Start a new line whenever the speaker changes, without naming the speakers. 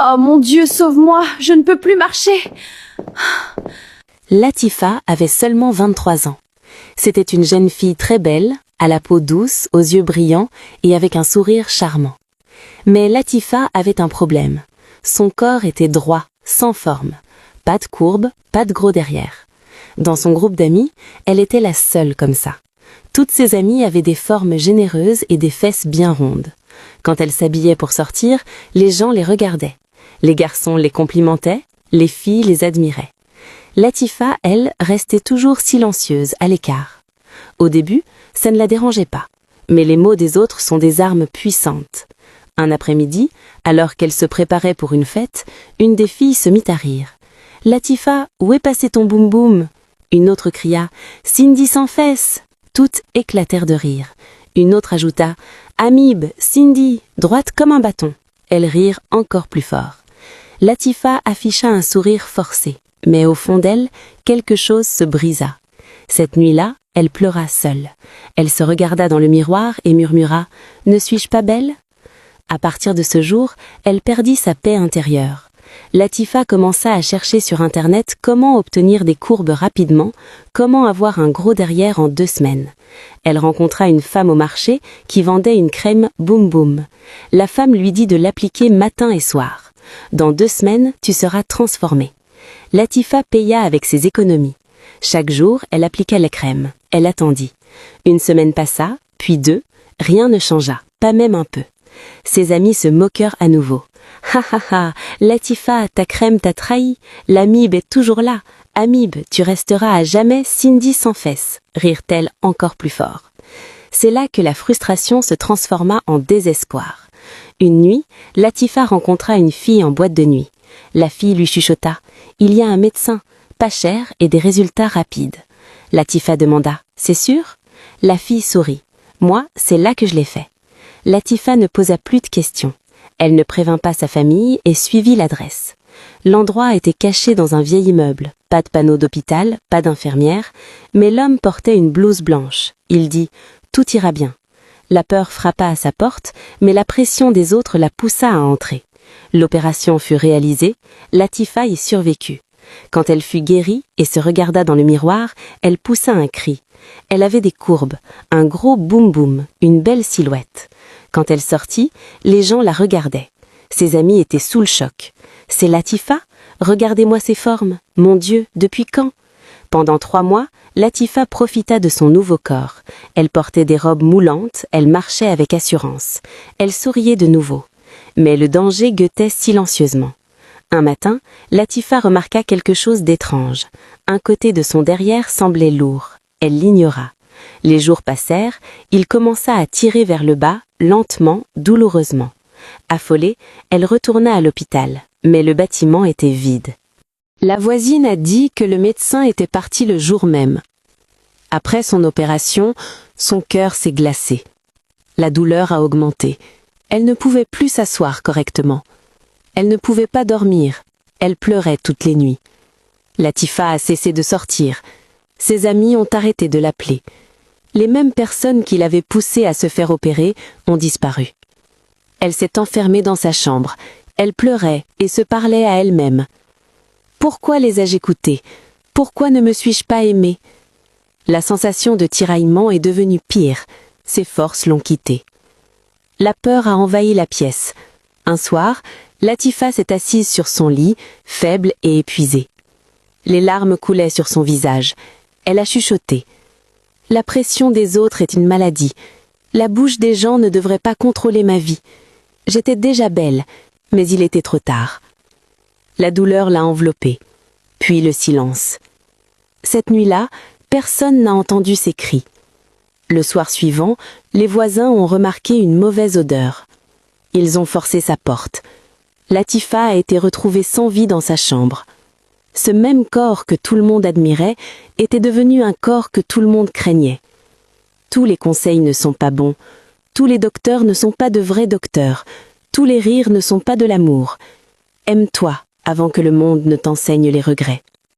Oh mon Dieu, sauve-moi, je ne peux plus marcher.
Latifa avait seulement 23 ans. C'était une jeune fille très belle, à la peau douce, aux yeux brillants et avec un sourire charmant. Mais Latifa avait un problème. Son corps était droit, sans forme. Pas de courbe, pas de gros derrière. Dans son groupe d'amis, elle était la seule comme ça. Toutes ses amies avaient des formes généreuses et des fesses bien rondes. Quand elle s'habillait pour sortir, les gens les regardaient. Les garçons les complimentaient, les filles les admiraient. Latifa, elle, restait toujours silencieuse, à l'écart. Au début, ça ne la dérangeait pas. Mais les mots des autres sont des armes puissantes. Un après-midi, alors qu'elle se préparait pour une fête, une des filles se mit à rire. « Latifa, où est passé ton boum-boum » Une autre cria « Cindy sans fesses » Toutes éclatèrent de rire. Une autre ajouta « Amib, Cindy, droite comme un bâton ». Elles rirent encore plus fort. Latifa afficha un sourire forcé, mais au fond d'elle, quelque chose se brisa. Cette nuit-là, elle pleura seule. Elle se regarda dans le miroir et murmura « Ne suis-je pas belle ?» À partir de ce jour, elle perdit sa paix intérieure. Latifa commença à chercher sur Internet comment obtenir des courbes rapidement, comment avoir un gros derrière en 2 semaines. Elle rencontra une femme au marché qui vendait une crème Boum Boum. La femme lui dit de l'appliquer matin et soir. Dans 2 semaines, tu seras transformée. Latifa paya avec ses économies. Chaque jour, elle appliqua la crème. Elle attendit. 1 semaine passa, puis 2. Rien ne changea, pas même un peu. Ses amis se moquèrent à nouveau. « Ha ha ha, Latifa, ta crème t'a trahi. L'amib est toujours là. Amib, tu resteras à jamais Cindy sans fesses », rirent-elles encore plus fort. C'est là que la frustration se transforma en désespoir. Une nuit, Latifa rencontra une fille en boîte de nuit. La fille lui chuchota « Il y a un médecin, pas cher et des résultats rapides ». Latifa demanda « C'est sûr ?» La fille sourit. « Moi, c'est là que je l'ai fait ». Latifa ne posa plus de questions. Elle ne prévint pas sa famille et suivit l'adresse. L'endroit était caché dans un vieil immeuble. Pas de panneau d'hôpital, pas d'infirmière, mais l'homme portait une blouse blanche. Il dit « Tout ira bien ». La peur frappa à sa porte, mais la pression des autres la poussa à entrer. L'opération fut réalisée, Latifa y survécut. Quand elle fut guérie et se regarda dans le miroir, elle poussa un cri. Elle avait des courbes, un gros boum-boum, une belle silhouette. Quand elle sortit, les gens la regardaient. Ses amis étaient sous le choc. « C'est Latifa ? Regardez-moi ses formes. Mon Dieu, depuis quand ?» Pendant 3 mois, Latifa profita de son nouveau corps. Elle portait des robes moulantes, elle marchait avec assurance. Elle souriait de nouveau. Mais le danger guettait silencieusement. Un matin, Latifa remarqua quelque chose d'étrange. Un côté de son derrière semblait lourd. Elle l'ignora. Les jours passèrent, il commença à tirer vers le bas, lentement, douloureusement. Affolée, elle retourna à l'hôpital, mais le bâtiment était vide. La voisine a dit que le médecin était parti le jour même. Après son opération, son cœur s'est glacé. La douleur a augmenté. Elle ne pouvait plus s'asseoir correctement. Elle ne pouvait pas dormir. Elle pleurait toutes les nuits. Latifa a cessé de sortir. Ses amis ont arrêté de l'appeler. Les mêmes personnes qui l'avaient poussée à se faire opérer ont disparu. Elle s'est enfermée dans sa chambre. Elle pleurait et se parlait à elle-même. Pourquoi les ai-je écoutés? Pourquoi ne me suis-je pas aimée? La sensation de tiraillement est devenue pire. Ses forces l'ont quittée. La peur a envahi la pièce. Un soir, Latifa s'est assise sur son lit, faible et épuisée. Les larmes coulaient sur son visage. Elle a chuchoté. La pression des autres est une maladie. La bouche des gens ne devrait pas contrôler ma vie. J'étais déjà belle, mais il était trop tard. La douleur l'a enveloppée, puis le silence. Cette nuit-là, personne n'a entendu ses cris. Le soir suivant, les voisins ont remarqué une mauvaise odeur. Ils ont forcé sa porte. Latifa a été retrouvée sans vie dans sa chambre. Ce même corps que tout le monde admirait était devenu un corps que tout le monde craignait. Tous les conseils ne sont pas bons. Tous les docteurs ne sont pas de vrais docteurs. Tous les rires ne sont pas de l'amour. Aime-toi avant que le monde ne t'enseigne les regrets.